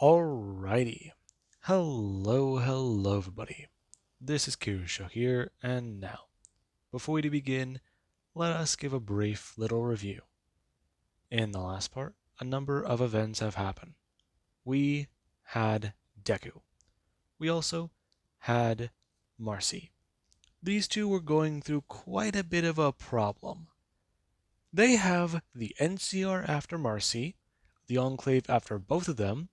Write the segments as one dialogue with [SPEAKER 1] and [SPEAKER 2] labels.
[SPEAKER 1] Alrighty. Hello everybody. This is Kirusho here, and now, before we begin, let us give a brief little review. In the last part, a number of events have happened. We had Deku. We also had Marcy. These two were going through quite a bit of a problem. They have the NCR after Marcy, the Enclave after both of them,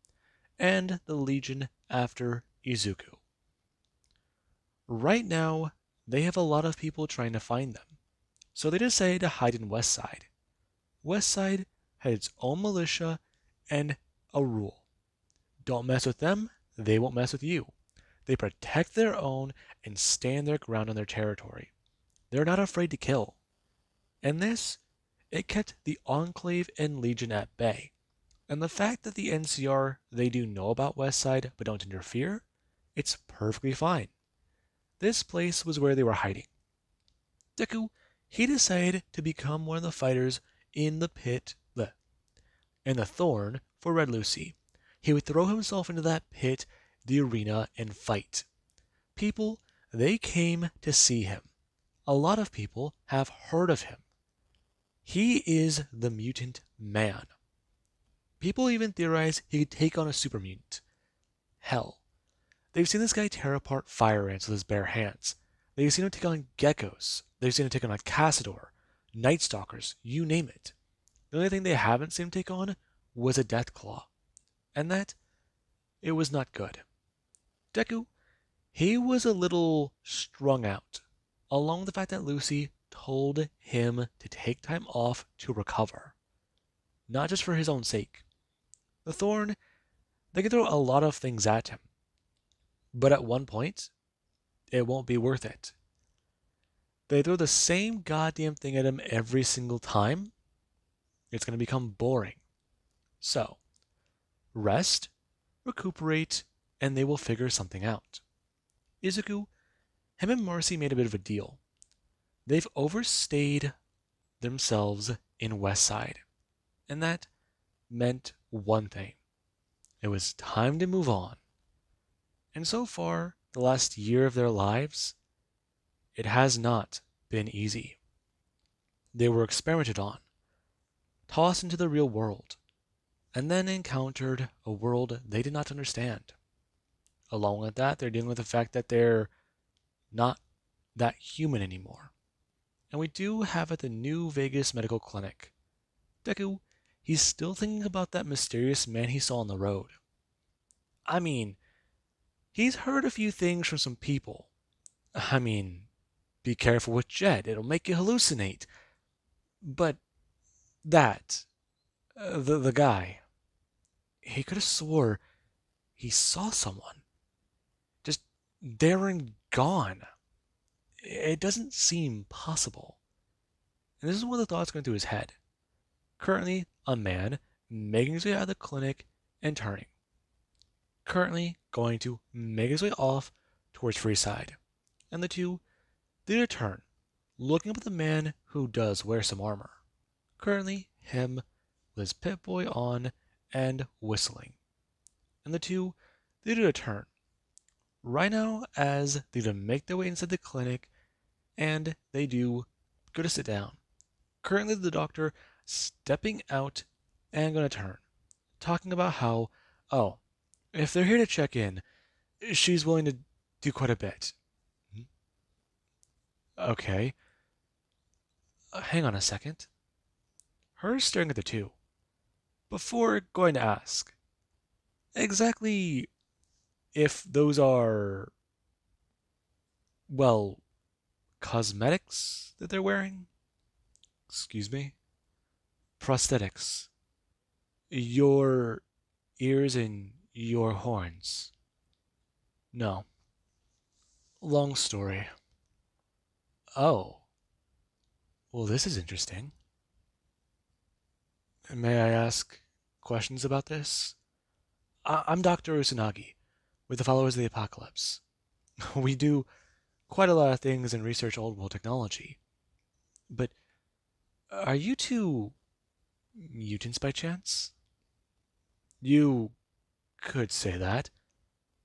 [SPEAKER 1] and the Legion after Izuku. Right now, they have a lot of people trying to find them, so they decided to hide in Westside. Westside had its own militia and a rule. Don't mess with them, they won't mess with you. They protect their own and stand their ground on their territory. They're not afraid to kill. And this, it kept the Enclave and Legion at bay. And the fact that the NCR, they do know about Westside but don't interfere, it's perfectly fine. This place was where they were hiding. Deku, he decided to become one of the fighters in the in the thorn for Red Lucy. He would throw himself into that pit, the arena, and fight. People, they came to see him. A lot of people have heard of him. He is the mutant man. People even theorize he could take on a super mutant. Hell, they've seen this guy tear apart fire ants with his bare hands. They've seen him take on geckos. They've seen him take on a Cassador, Night Stalkers, you name it. The only thing they haven't seen him take on was a Deathclaw. And that, it was not good. Deku, he was a little strung out, along with the fact that Lucy told him to take time off to recover. Not just for his own sake. The Thorn, they can throw a lot of things at him. But at one point, it won't be worth it. They throw the same goddamn thing at him every single time. It's going to become boring. So, rest, recuperate, and they will figure something out. Izuku, him and Marcy made a bit of a deal. They've overstayed themselves in Westside. And that meant one thing. It was time to move on. And so far, the last year of their lives, it has not been easy. They were experimented on, tossed into the real world, and then encountered a world they did not understand. Along with that, they're dealing with the fact that they're not that human anymore. And we do have at the New Vegas Medical Clinic, Deku, he's still thinking about that mysterious man he saw on the road. I mean, he's heard a few things from some people. Be careful with Jed, it'll make you hallucinate. But that, the guy, he could have swore he saw someone. Just there and gone. It doesn't seem possible. And this is one of the thoughts going through his head. Currently, a man making his way out of the clinic and turning. Currently, going to make his way off towards Freeside. And the two, they return, looking up at the man who does wear some armor. Currently, him with his Pip-Boy on and whistling. And the two, they do a turn. Right now, as they do make their way inside the clinic, and they do go to sit down. Currently, the doctor stepping out and going to turn, talking about how, oh, if they're here to check in, she's willing to do quite a bit. Okay. Hang on a second. Her staring at the two, before going to ask, exactly if those are, well, cosmetics that they're wearing? Excuse me? Prosthetics. Your ears and your horns. No. Long story. Oh. Well, this is interesting. May I ask questions about this? I'm Dr. Usanagi, with the Followers of the Apocalypse. We do quite a lot of things and research old world technology. But are you two mutants by chance? You could say that.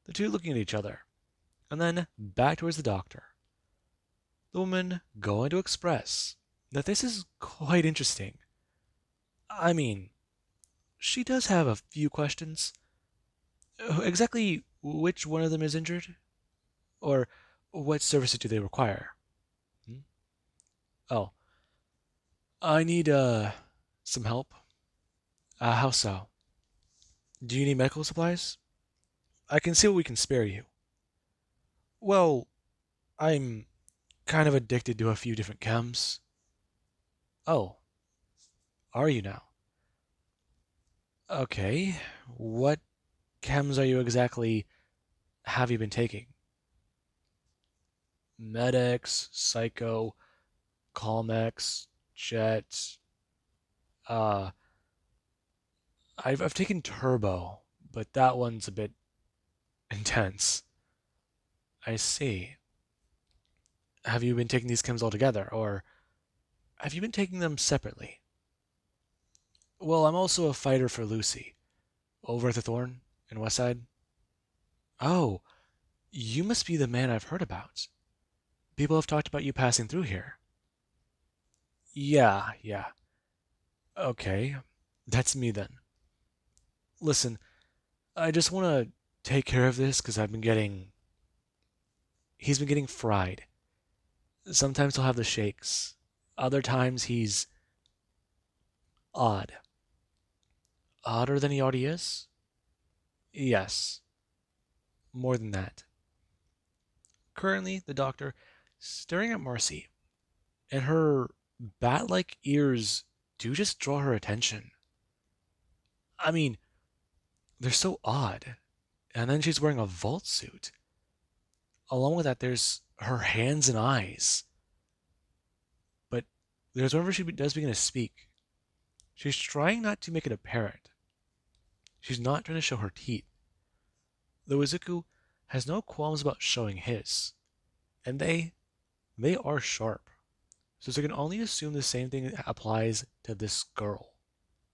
[SPEAKER 1] The two looking at each other, and then back towards the doctor. The woman going to express that this is quite interesting. I mean, she does have a few questions. Exactly which one of them is injured? Or what services do they require? Hmm? Oh, I need, some help. How so? Do you need medical supplies? I can see what we can spare you. Well, I'm kind of addicted to a few different chems. Oh, are you now? Okay. What chems are you exactly have you been taking? Medex, Psycho, Calmex, Jet. Uh, I've taken Turbo, but that one's a bit intense. I see. Have you been taking these chems all together, or have you been taking them separately? Well, I'm also a fighter for Lucy, over at the Thorn in Westside. Oh, you must be the man I've heard about. People have talked about you passing through here. Yeah, yeah. Okay, that's me then. Listen, I just want to take care of this because I've been getting. He's been getting fried. Sometimes he'll have the shakes. Other times he's odd. Odder than he already is? Yes, more than that. Currently, the doctor staring at Marcy, and her bat like ears do just draw her attention. I mean, they're so odd. And then she's wearing a vault suit. Along with that, there's her hands and eyes. But there's whenever she does begin to speak, she's trying not to make it apparent. She's not trying to show her teeth. Though Izuku has no qualms about showing his. And they are sharp. So they can only assume the same thing applies to this girl,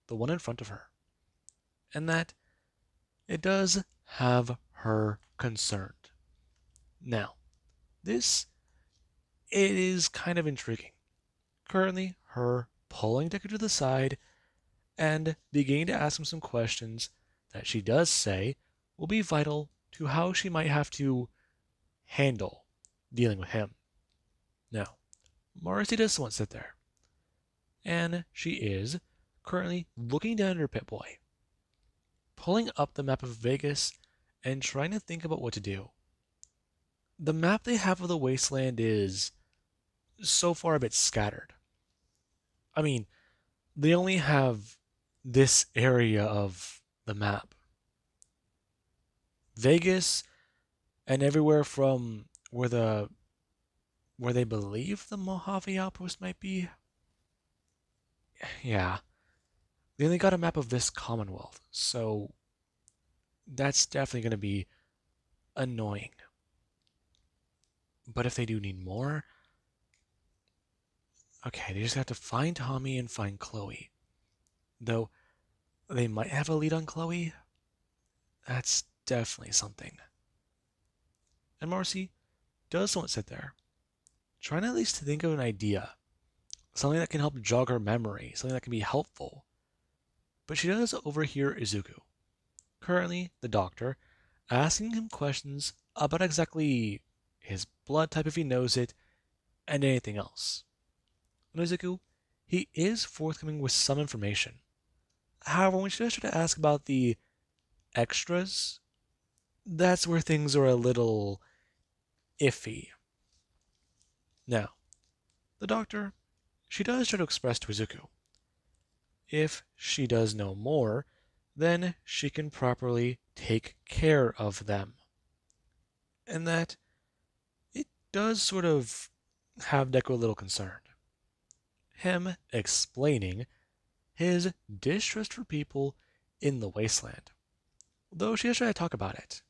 [SPEAKER 1] the one in front of her. And that it does have her concerned. Now, this it is kind of intriguing. Currently, her pulling Deku to the side and beginning to ask him some questions that she does say will be vital to how she might have to handle dealing with him. Now, Marcy does want to sit there, and she is currently looking down at her Pip-Boy, pulling up the map of Vegas and trying to think about what to do. The map they have of the wasteland is so far a bit scattered. I mean, they only have this area of the map. Vegas and everywhere from where they believe the Mojave outpost might be. Yeah. They only got a map of this Commonwealth, so that's definitely going to be annoying. But if they do need more, okay, they just have to find Tommy and find Chloe. Though they might have a lead on Chloe. That's definitely something. And Marcy does want to sit there, trying at least to think of an idea. Something that can help jog her memory, something that can be helpful. But she does overhear Izuku, currently the doctor, asking him questions about exactly his blood type if he knows it, and anything else. And Izuku, he is forthcoming with some information. However, when she does try to ask about the extras, that's where things are a little iffy. Now, the doctor, she does try to express to Izuku. If she does know more, then she can properly take care of them. And that it does sort of have Deku a little concerned. Him explaining his distrust for people in the wasteland. Though she has tried to talk about it.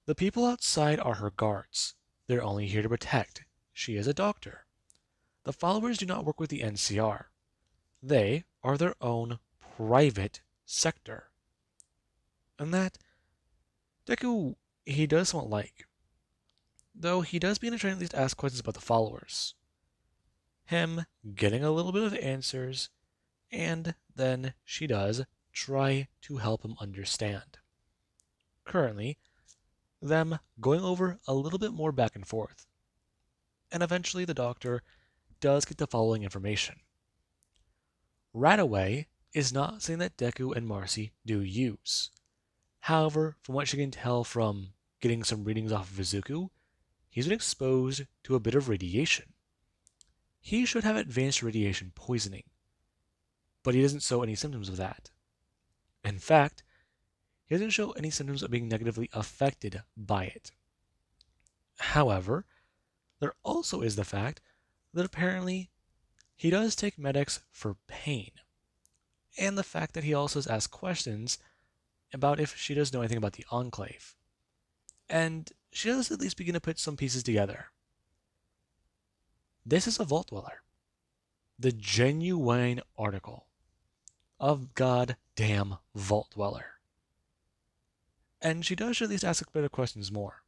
[SPEAKER 1] The people outside are her guards. They're only here to protect. She is a doctor. The followers do not work with the NCR. They are their own private sector. And that Deku, he does somewhat like, though he does begin to try to at least ask questions about the followers. Him getting a little bit of answers, and then she does try to help him understand. Currently, them going over a little bit more back and forth. And eventually the doctor does get the following information. Radaway is not something that Deku and Marcy do use. However, from what she can tell from getting some readings off of Izuku, he's been exposed to a bit of radiation. He should have advanced radiation poisoning, but he doesn't show any symptoms of that. In fact, he doesn't show any symptoms of being negatively affected by it. However, there also is the fact that apparently he does take medics for pain, and the fact that he also has asked questions about if she does know anything about the Enclave. And she does at least begin to put some pieces together. This is a Vault Dweller. The genuine article of goddamn Vault Dweller. And she does at least ask a bit of questions more.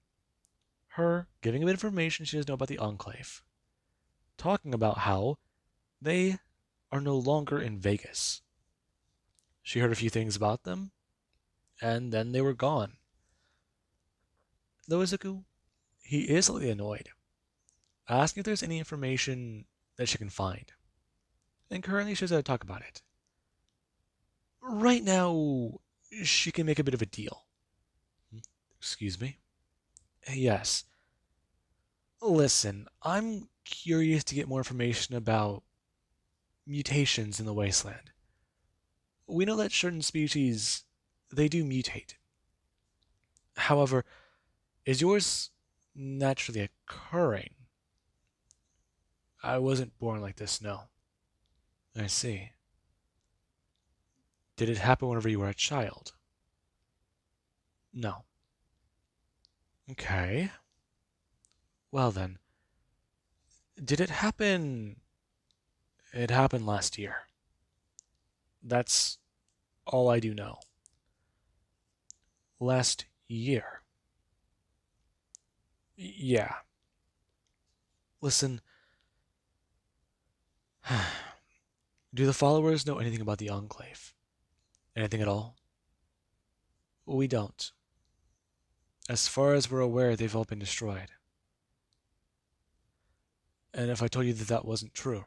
[SPEAKER 1] Her giving a bit of information she does know about the Enclave. Talking about how they are no longer in Vegas. She heard a few things about them, and then they were gone. Though Izuku, he is slightly annoyed, asking if there's any information that she can find. And currently she doesn't talk about it. Right now, she can make a bit of a deal. Excuse me? Yes. Listen, I'm curious to get more information about mutations in the wasteland. We know that certain species, they do mutate. However, is yours naturally occurring? I wasn't born like this, no. I see. Did it happen whenever you were a child? No. Okay. Well then, did it happen? It happened last year. That's all I do know. Last year. Yeah. Listen. Do the followers know anything about the Enclave? Anything at all? We don't. As far as we're aware, they've all been destroyed. And if I told you that that wasn't true,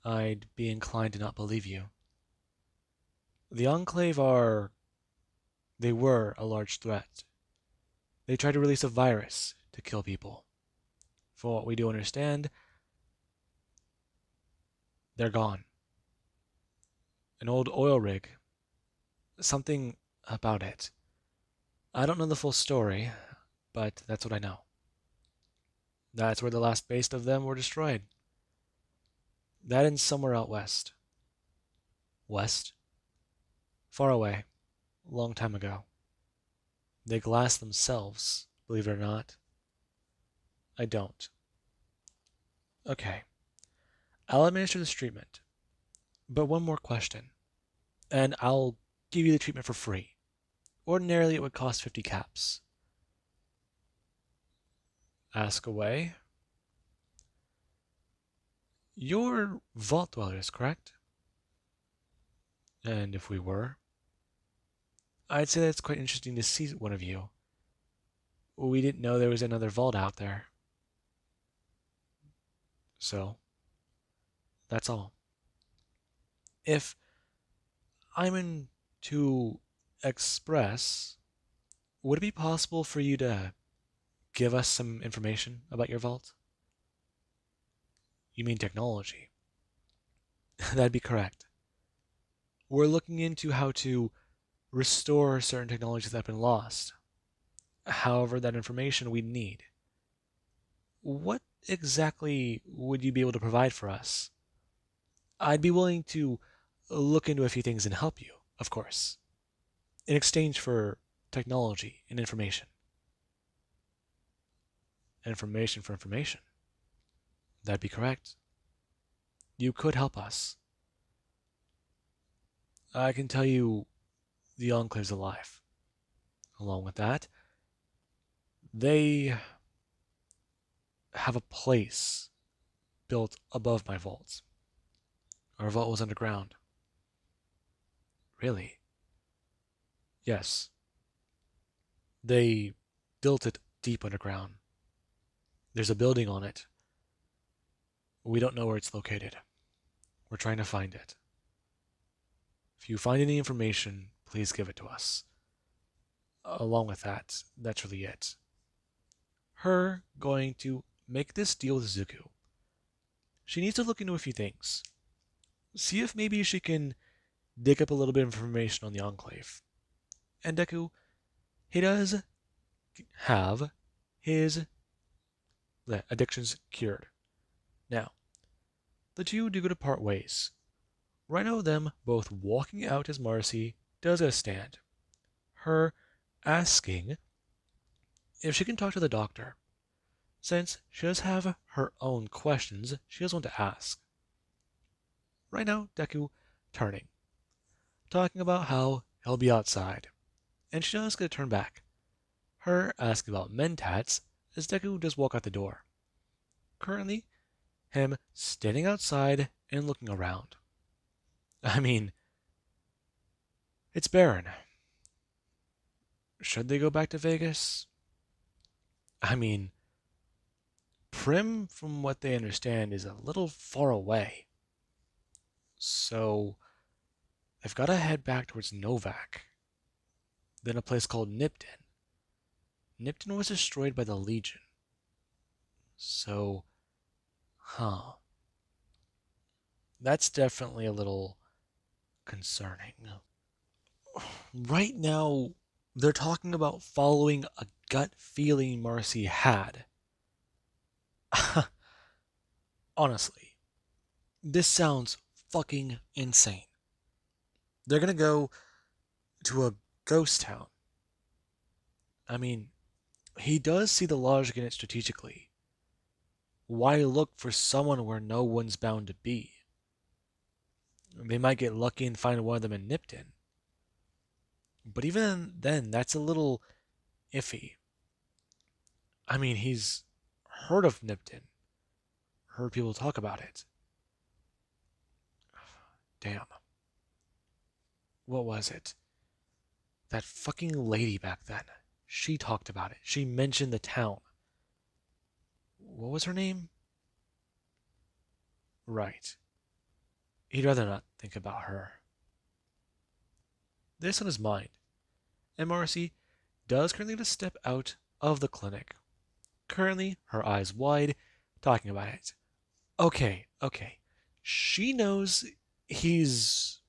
[SPEAKER 1] I'd be inclined to not believe you. The Enclave are... They were a large threat. They tried to release a virus to kill people. From what we do understand, they're gone. An old oil rig. Something about it. I don't know the full story, but that's what I know. That's where the last base of them were destroyed. That and somewhere out west. West? Far away. Long time ago. They glassed themselves, believe it or not. I don't. Okay. I'll administer this treatment. But one more question. And I'll give you the treatment for free. Ordinarily it would cost 50 caps. Ask away. You're Vault Dwellers, correct? And if we were, I'd say that's quite interesting to see one of you. We didn't know there was another vault out there. So, that's all. If I'm in to express, would it be possible for you to give us some information about your vault? You mean technology? That'd be correct. We're looking into how to restore certain technologies that have been lost. However, that information we need. What exactly would you be able to provide for us? I'd be willing to look into a few things and help you, of course, in exchange for technology and information. Information for information. That'd be correct. You could help us. I can tell you the Enclave's alive. Along with that, they have a place built above my vaults. Our vault was underground. Really? Yes. They built it deep underground. There's a building on it. We don't know where it's located. We're trying to find it. If you find any information, please give it to us. Along with that, that's really it. Her going to make this deal with Zuko. She needs to look into a few things. See if maybe she can dig up a little bit of information on the Enclave. And Deku, he does have his addictions cured. Now, the two do go to part ways. Right now, them both walking out as Marcy does a stand. Her asking if she can talk to the doctor, since she does have her own questions she does want to ask. Right now, Deku turning, talking about how he'll be outside, and she does get to turn back. Her asking about Mentats as Deku does walk out the door. Currently, him standing outside and looking around. I mean, it's barren. Should they go back to Vegas? I mean, Prim, from what they understand, is a little far away. So, they've got to head back towards Novak. Then a place called Nipton. Nipton was destroyed by the Legion. So, that's definitely a little concerning. Right now, they're talking about following a gut feeling Marcy had. Honestly, this sounds fucking insane. They're gonna go to a ghost town. I mean, he does see the logic in it strategically. Why look for someone where no one's bound to be? They might get lucky and find one of them in Nipton. But even then, that's a little iffy. I mean, he's heard of Nipton, heard people talk about it. Damn. What was it? That fucking lady back then. She talked about it. She mentioned the town. What was her name? Right. He'd rather not think about her. This on his mind. And Marcy does currently get to step out of the clinic. Currently, her eyes wide, talking about it. Okay. She knows he's...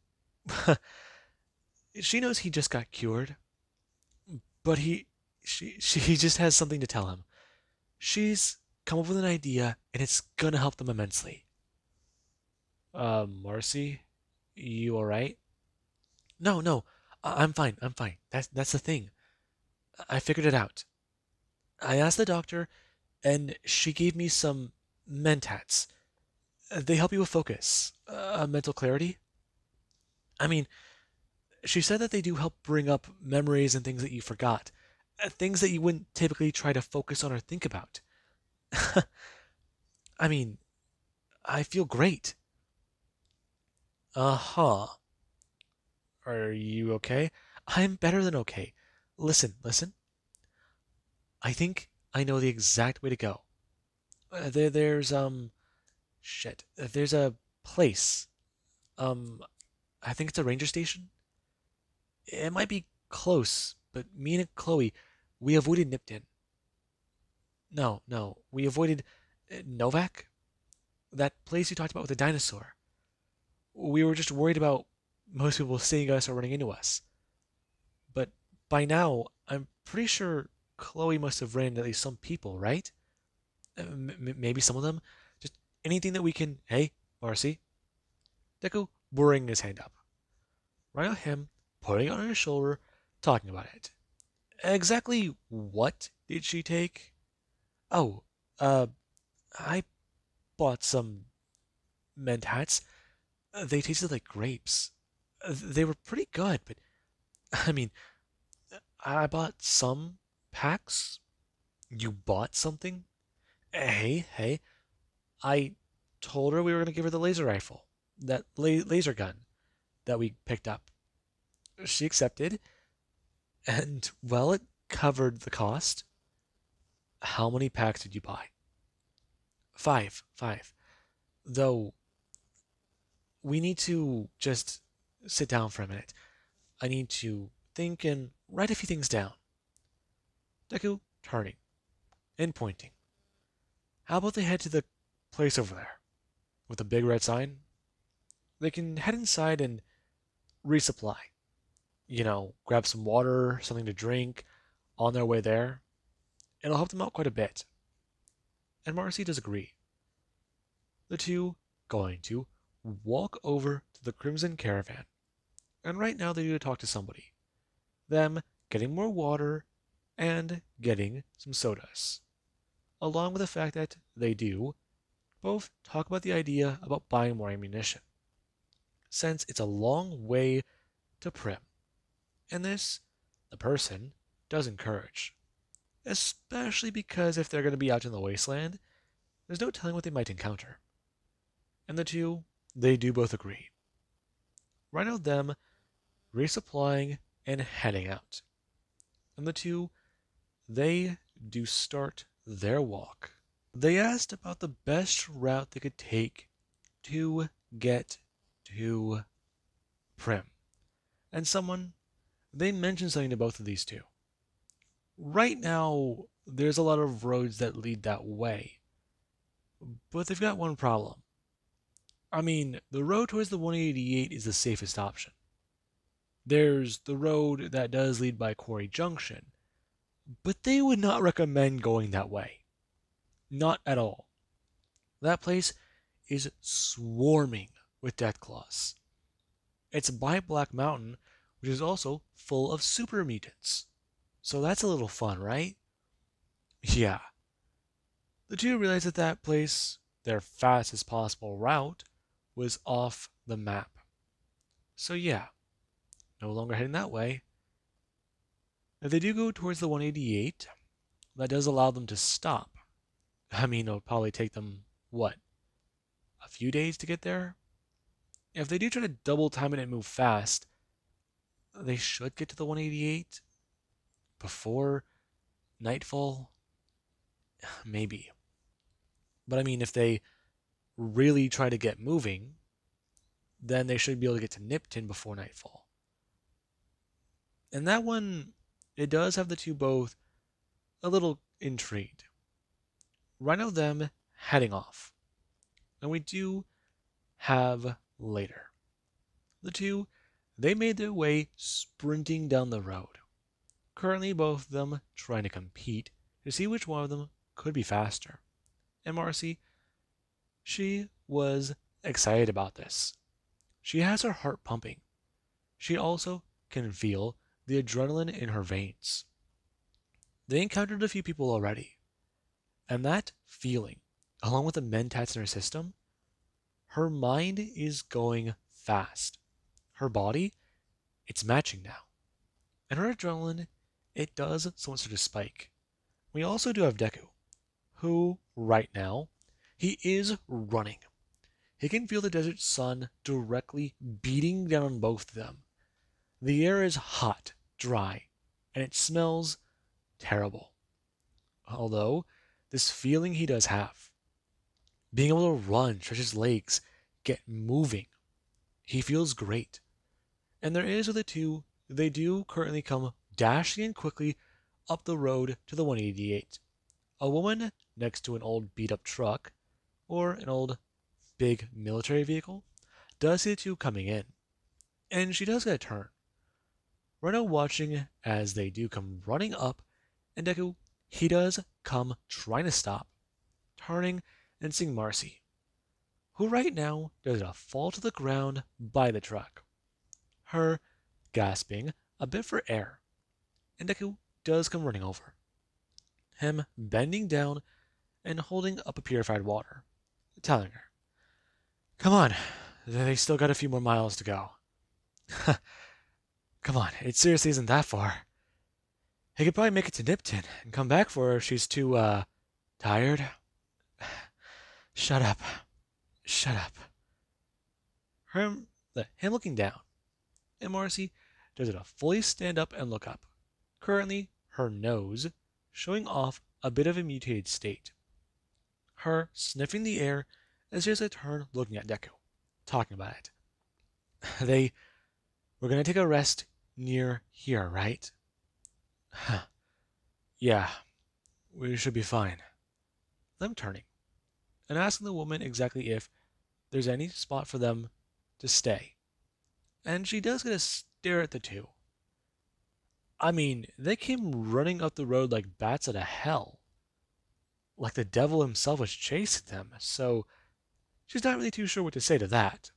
[SPEAKER 1] she knows he just got cured. But she just has something to tell him. She's come up with an idea, and it's gonna help them immensely. Marcy, you alright? No, I'm fine. That's the thing. I figured it out. I asked the doctor, and she gave me some mentats. They help you with focus, mental clarity. I mean, she said that they do help bring up memories and things that you forgot, things that you wouldn't typically try to focus on or think about. I mean, I feel great. Uh-huh. Are you okay? I'm better than okay. Listen. I think I know the exact way to go. There's shit. There's a place. Um, I think it's a ranger station. It might be close, but me and Chloe, we avoided Nipton. No, we avoided Novak, that place you talked about with the dinosaur. We were just worried about most people seeing us or running into us. But by now, I'm pretty sure Chloe must have ran into at least some people, right? Maybe some of them. Just anything that we can. Hey, Marcy. Deku bringing his hand up. Right on him, putting it on his shoulder, talking about it. Exactly what did she take? Oh, I bought some mentats. They tasted like grapes. They were pretty good, but I mean, I bought some packs. You bought something? Hey, I told her we were going to give her the laser rifle, that laser gun that we picked up. She accepted, and well, it covered the cost. How many packs did you buy? Five. Though, we need to just sit down for a minute. I need to think and write a few things down. Deku turning and pointing. How about they head to the place over there with a big red sign? They can head inside and resupply. Grab some water, something to drink on their way there. It'll help them out quite a bit. And Marcy does agree. The two going to walk over to the Crimson Caravan. And right now they need to talk to somebody. Them getting more water and getting some sodas. Along with the fact that they do both talk about the idea about buying more ammunition, since it's a long way to Prim. And this, the person, does encourage. Especially because if they're going to be out in the wasteland, there's no telling what they might encounter. And the two, they do both agree. Right now them resupplying and heading out. And the two, they do start their walk. They asked about the best route they could take to get to Prim. And they mentioned something to both of these two. Right now, there's a lot of roads that lead that way. But they've got one problem. I mean, the road towards the 188 is the safest option. There's the road that does lead by Quarry Junction, but they would not recommend going that way. Not at all. That place is swarming with Deathclaws. It's by Black Mountain, which is also full of super mutants. So that's a little fun, right? Yeah. The two realized that place, their fastest possible route, was off the map. So yeah, no longer heading that way. If they do go towards the 188, that does allow them to stop. I mean, it'll probably take them, what, a few days to get there? If they do try to double time it and move fast, they should get to the 188 before nightfall. Maybe. But I mean, if they really try to get moving, then they should be able to get to Nipton before nightfall. And that one, it does have the two both a little intrigued. Right now them heading off. And we do have later. The two, they made their way sprinting down the road. Currently both of them trying to compete to see which one of them could be faster. And Marcy, she was excited about this. She has her heart pumping. She also can feel the adrenaline in her veins. They encountered a few people already. And that feeling, along with the mentats in her system, her mind is going fast. Her body, it's matching now. And her adrenaline, it does somewhat start to spike. We also do have Deku, who, right now, he is running. He can feel the desert sun directly beating down on both of them. The air is hot, dry, and it smells terrible. Although, this feeling he does have, being able to run, stretch his legs, get moving, he feels great. And there is with the two, they do currently come dashing in quickly up the road to the 188. A woman next to an old beat-up truck, or an old big military vehicle, does see the two coming in. And she does get a turn. Reno watching as they do come running up, and Deku, he does come trying to stop, turning and seeing Marcy, who right now does a fall to the ground by the truck. Her gasping a bit for air, and Deku does come running over. Him bending down and holding up a purified water, telling her, "Come on, they still got a few more miles to go." Come on, it seriously isn't that far. He could probably make it to Nipton and come back for her if she's too, tired. Shut up. Shut up. Him looking down, and Marcy does it a fully stand up and look up. Currently, her nose showing off a bit of a mutated state. Her sniffing the air as she has a turn looking at Deku, talking about it. We're gonna take a rest near here, right? Yeah, we should be fine. Them turning and asking the woman exactly if there's any spot for them to stay. And she does get a stare at the two. I mean, they came running up the road like bats out of hell. Like the devil himself was chasing them, so she's not really too sure what to say to that.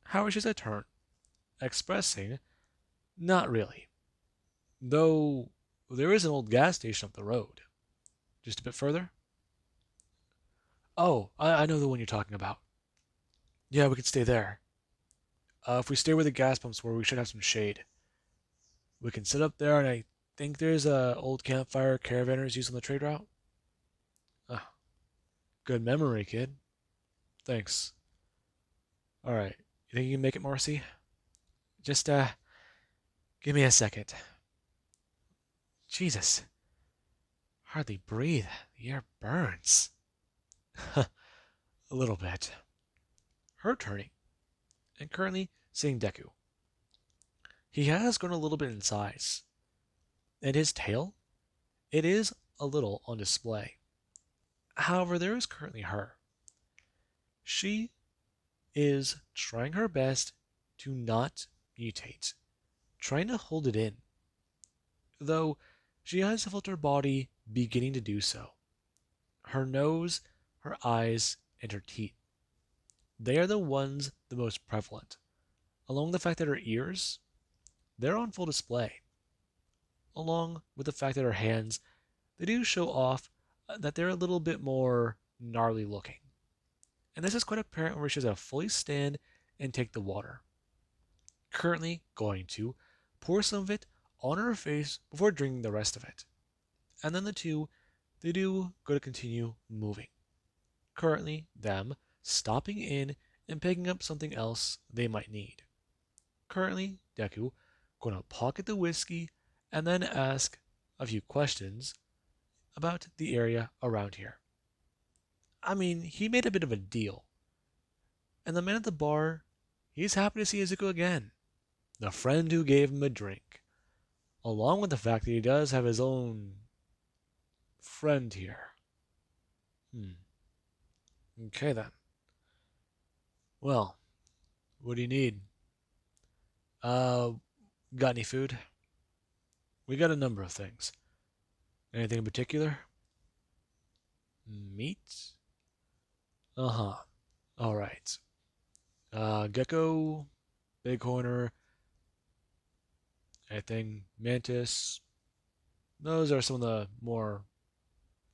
[SPEAKER 1] However, she's a turn, expressing, not really. Though there is an old gas station up the road. Just a bit further? Oh, I know the one you're talking about. Yeah, we could stay there. If we stay where the gas pumps were, we should have some shade. We can sit up there, and I think there's a old campfire caravanners used on the trade route. Ah, good memory, kid. Thanks. All right, you think you can make it, Marcy? Just give me a second. Jesus, hardly breathe. The air burns. A little bit. Her turning, and currently seeing Deku. He has grown a little bit in size, and his tail, it is a little on display. However, there is currently her. She is trying her best to not mutate, trying to hold it in, though she has felt her body beginning to do so. Her nose, her eyes, and her teeth. They are the ones the most prevalent, along with the fact that her ears, they're on full display, along with the fact that her hands, they do show off that they're a little bit more gnarly looking. And this is quite apparent where she has to fully stand and take the water. Currently going to pour some of it on her face before drinking the rest of it. And then the two, they do go to continue moving. Currently, them stopping in and picking up something else they might need. Currently, Deku going to pocket the whiskey and then ask a few questions about the area around here. I mean, he made a bit of a deal. And the man at the bar, he's happy to see Izuku again. The friend who gave him a drink. Along with the fact that he does have his own friend here. Okay then. Well, what do you need? Uh, got any food? We got a number of things. Anything in particular? Meat? Uh-huh. Alright. Gecko, Bighorner, anything, Mantis. Those are some of the more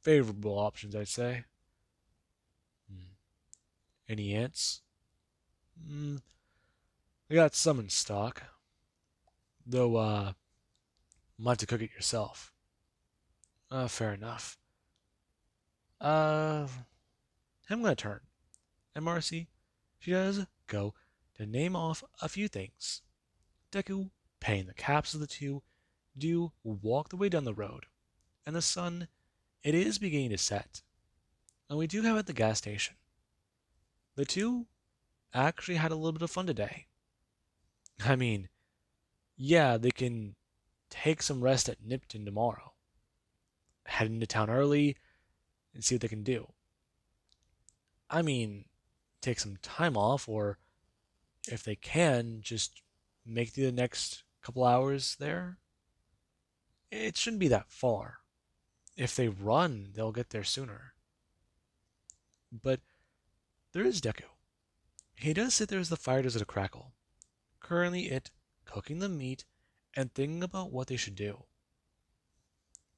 [SPEAKER 1] favorable options, I'd say. Any ants? I got some in stock. Though, might have to cook it yourself. Fair enough. I'm gonna turn. And Marcy, she does go to name off a few things. Deku, paying the caps of the two, do walk the way down the road. And the sun, it is beginning to set. And we do have at the gas station. The two actually had a little bit of fun today. I mean, yeah, they can take some rest at Nipton tomorrow. Head into town early and see what they can do. I mean, take some time off, or if they can, just make the next couple hours there. It shouldn't be that far. If they run, they'll get there sooner. But there is Deku. He does sit there as the fire does at a crackle. Currently it cooking the meat and thinking about what they should do.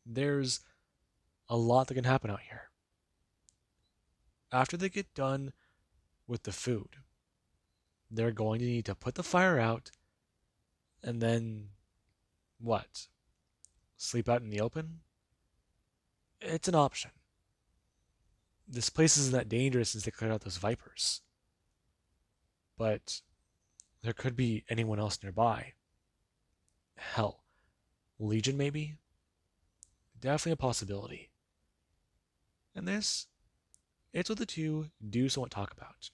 [SPEAKER 1] There's a lot that can happen out here. After they get done with the food, they're going to need to put the fire out and then what? sleep out in the open? It's an option. This place isn't that dangerous since they cleared out those vipers. But there could be anyone else nearby. Hell, Legion maybe? Definitely a possibility. And this, it's what the two do somewhat talk about.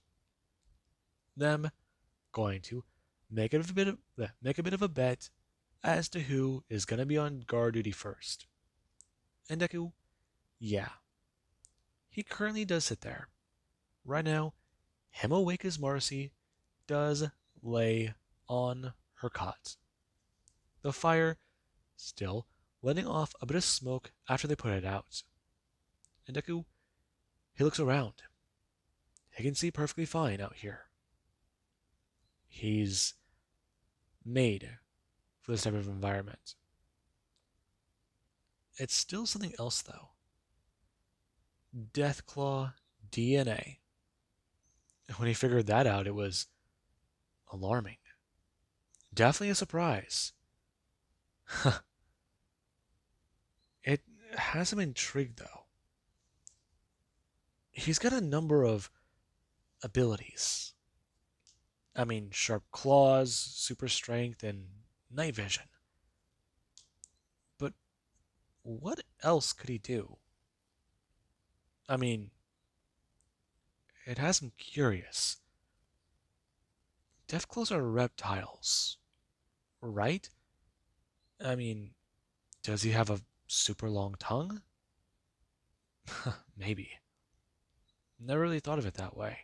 [SPEAKER 1] Them going to make a bit of a bet as to who is gonna be on guard duty first. And Deku, yeah, he currently does sit there. Right now, him awake as Marcy does lay on her cot. The fire still letting off a bit of smoke after they put it out. And Deku, he looks around. He can see perfectly fine out here. He's made for this type of environment. It's still something else, though. Deathclaw DNA. When he figured that out, it was alarming. Definitely a surprise. It has him intrigued, though. He's got a number of abilities. I mean, sharp claws, super strength, and night vision. But what else could he do? I mean, it has him curious. Deathclaws are reptiles, right? I mean, does he have a super long tongue? Maybe. Never really thought of it that way.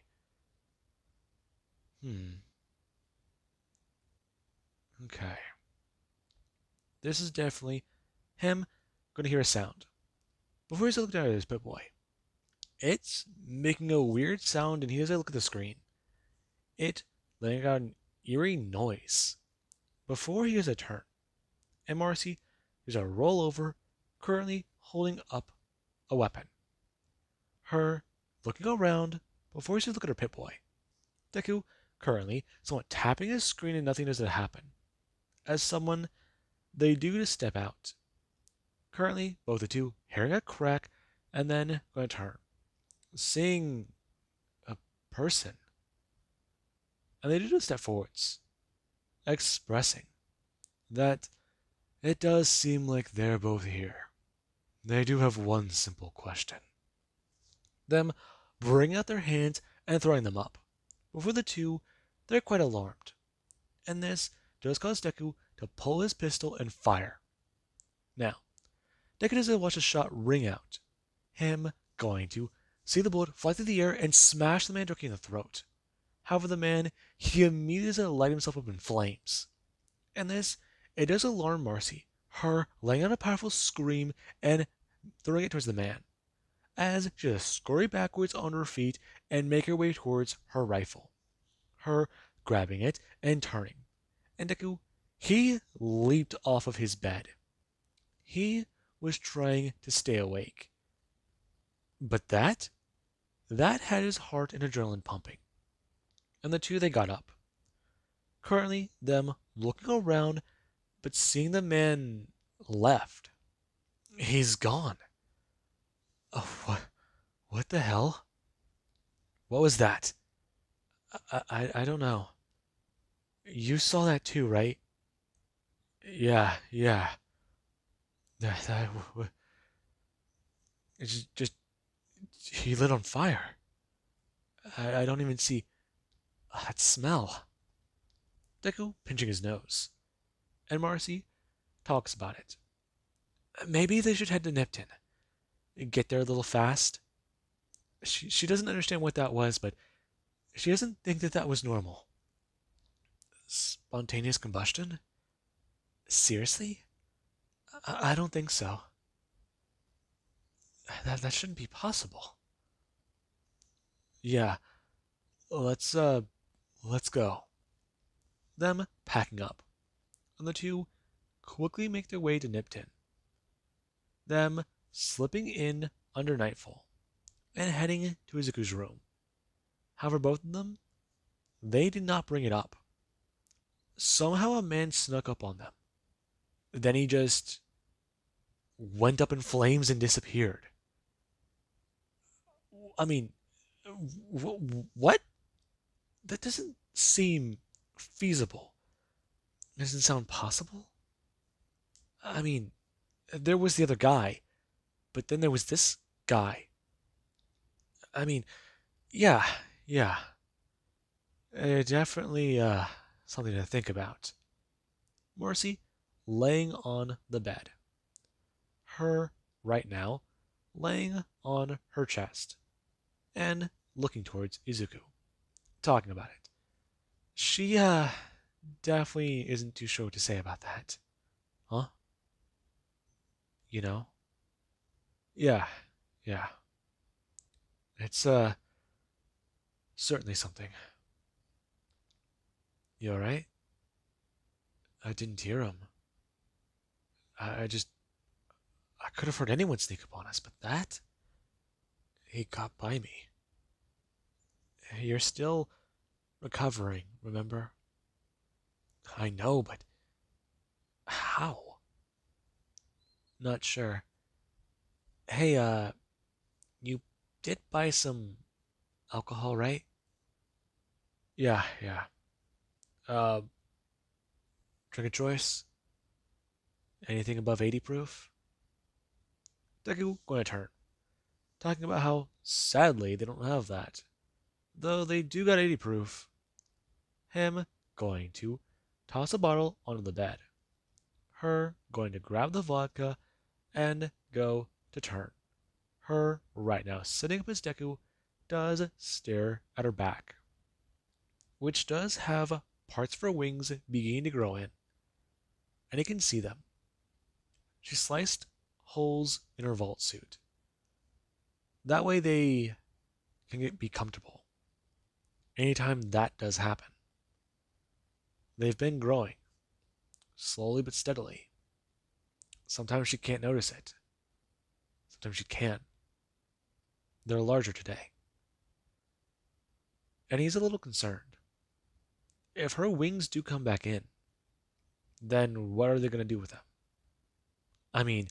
[SPEAKER 1] Okay. This is definitely him gonna hear a sound. Before he's looking at his Pip-Boy, it's making a weird sound and he doesn't look at the screen. It letting out an eerie noise. Before he has a turn. And Marcy is a roll over, currently holding up a weapon. Her looking around before she look at her Pip-Boy. Deku currently somewhat tapping his screen and nothing does happen. As someone, they do to step out. Currently, both the two hearing a crack and then going to turn. Seeing a person. And they do to step forwards. Expressing that it does seem like they're both here. They do have one simple question. Them bringing out their hands and throwing them up. Before the two, they're quite alarmed. And this does cause Deku to pull his pistol and fire. Now, Deku doesn't watch a shot ring out. Him going to see the bullet fly through the air and smash the man directly in the throat. However, the man, he immediately does light himself up in flames. And this, it does alarm Marcy, her letting out a powerful scream and throwing it towards the man, as she does scurry backwards on her feet and make her way towards her rifle. Her grabbing it and turning. And Deku, he leaped off of his bed. He was trying to stay awake. But that had his heart and adrenaline pumping. And the two, they got up. Currently, them looking around, but seeing the man left. He's gone. Oh, what the hell? What was that? I don't know. You saw that too, right? Yeah. It's just he lit on fire. I don't even see that smell. Deku pinching his nose. And Marcy talks about it. Maybe they should head to Nipton. Get there a little fast. She doesn't understand what that was, but she doesn't think that was normal. Spontaneous combustion? Seriously? I don't think so. That shouldn't be possible. Yeah, let's go. Them packing up, and the two quickly make their way to Nipton. Them slipping in under nightfall and heading to Izuku's room. However, both of them, they did not bring it up. Somehow a man snuck up on them. Then he just went up in flames and disappeared. I mean, what? That doesn't seem feasible. Doesn't sound possible. I mean, there was the other guy, but then there was this guy. I mean, yeah, yeah. Definitely something to think about. Mercy laying on the bed. Her, right now, laying on her chest and looking towards Izuku, talking about it. She, definitely isn't too sure what to say about that. Huh? You know? Yeah, yeah. It's, certainly something. You alright? I didn't hear him. I just, I could have heard anyone sneak up on us, but that? He got by me. You're still recovering, remember? I know, but how? Not sure. Hey, you did buy some alcohol, right? Yeah, yeah. Uh, drink of choice? Anything above 80 proof? Deku going to turn, talking about how sadly they don't have that. Though they do got 80 proof. Him going to toss a bottle onto the bed. Her going to grab the vodka and go to turn. Her right now sitting up as Deku does stare at her back, which does have parts of her wings beginning to grow in, and he can see them. She sliced holes in her vault suit. That way they can be comfortable anytime that does happen. They've been growing, slowly but steadily. Sometimes she can't notice it. Sometimes she can. They're larger today. And he's a little concerned. If her wings do come back in, then what are they going to do with them? I mean,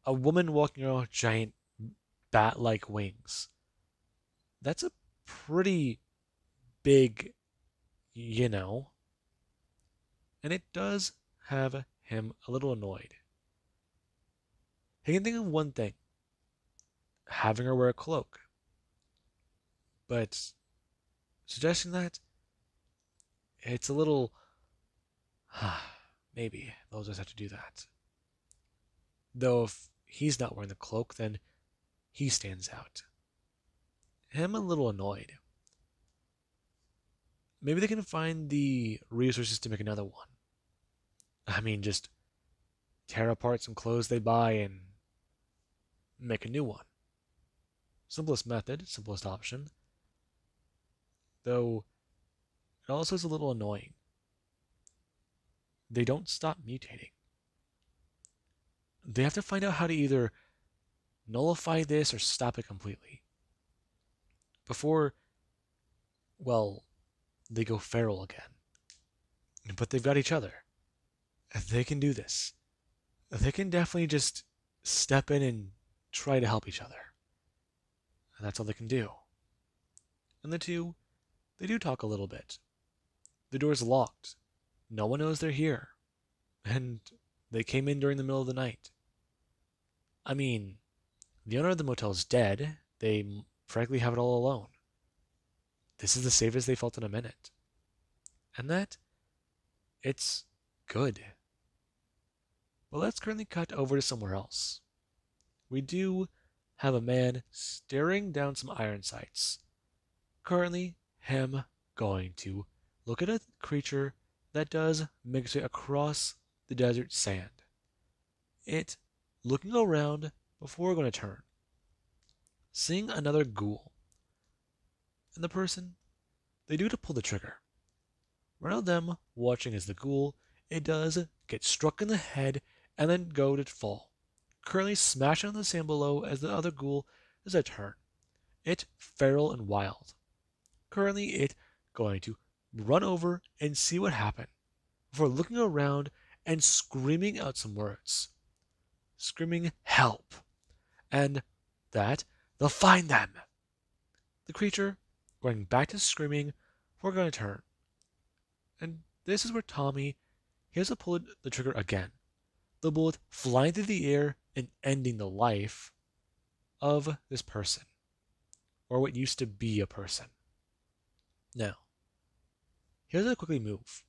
[SPEAKER 1] a woman walking around with giant bat like wings. That's a pretty big, you know. And it does have him a little annoyed. He can think of one thing, having her wear a cloak. But suggesting that, it's a little. Maybe they'll just have to do that. Though if he's not wearing the cloak, then he stands out. Him a little annoyed. Maybe they can find the resources to make another one. I mean, just tear apart some clothes they buy and make a new one. Simplest method, simplest option. Though it also is a little annoying. They don't stop mutating. They have to find out how to either nullify this or stop it completely before, well, they go feral again. But they've got each other. They can do this. They can definitely just step in and try to help each other. That's all they can do. And the two, they do talk a little bit. The door's locked. No one knows they're here. And they came in during the middle of the night. I mean, the owner of the motel's dead. They frankly have it all alone. This is the safest they felt in a minute. And that, it's good. But let's currently cut over to somewhere else. We do have a man staring down some iron sights. Currently, him going to look at a creature that does make its way across the desert sand. It looking around before going to turn. Seeing another ghoul. And the person, they do to pull the trigger. One of them watching as the ghoul, it does get struck in the head and then go to fall. Currently smashing on the sand below as the other ghoul does a turn. It feral and wild. Currently it going to run over and see what happened before looking around and screaming out some words. screaming help, and that they'll find them. The creature, going back to screaming, we're going to turn. And this is where Tommy, he has to pull the trigger again. The bullet flying through the air and ending the life of this person, or what used to be a person. Now, here's a quickly move.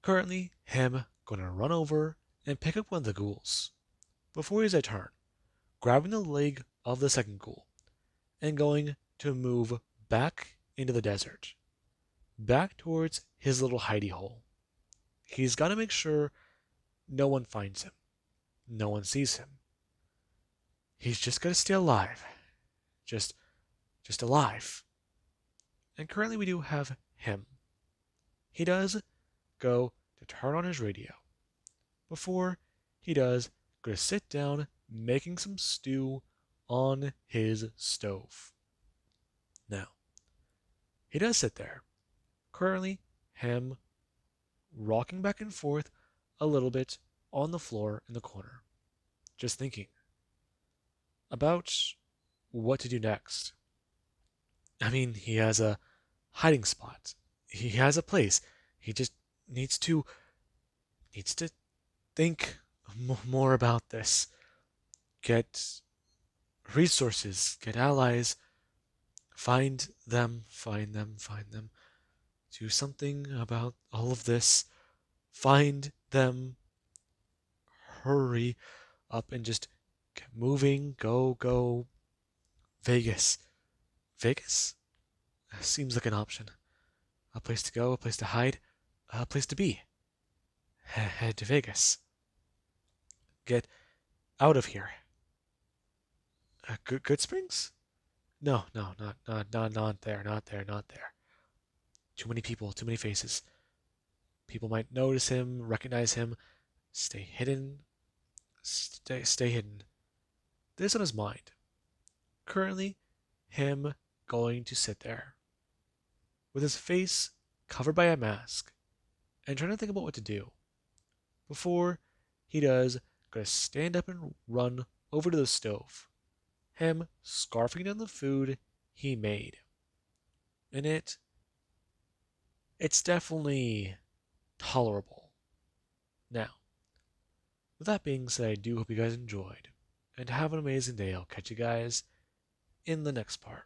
[SPEAKER 1] Currently, him going to run over and pick up one of the ghouls. Before he's a turn, grabbing the leg of the second ghoul and going to move back into the desert, back towards his little hidey hole. He's got to make sure no one finds him, no one sees him. He's just got to stay alive, just alive. And currently we do have him. He does go to turn on his radio. Before he does, go to sit down making some stew on his stove. Now, he does sit there. Currently, him rocking back and forth a little bit on the floor in the corner, just thinking about what to do next. I mean, he has a hiding spot. He has a place. He just needs to think more about this. Get resources, get allies, find them. Do something about all of this. Find them. Hurry up and just get moving. Go. Vegas. Vegas? Seems like an option. A place to go, a place to hide, a place to be. Head to Vegas. Get out of here. Good Springs? No, not there, not there. Too many people, too many faces. People might notice him, recognize him. Stay hidden. Stay hidden. This on his mind. Currently, him going to sit there with his face covered by a mask and trying to think about what to do. Before he does, gonna stand up and run over to the stove. Him scarfing down the food he made. And it's definitely tolerable. Now, with that being said, I do hope you guys enjoyed. And have an amazing day. I'll catch you guys in the next part.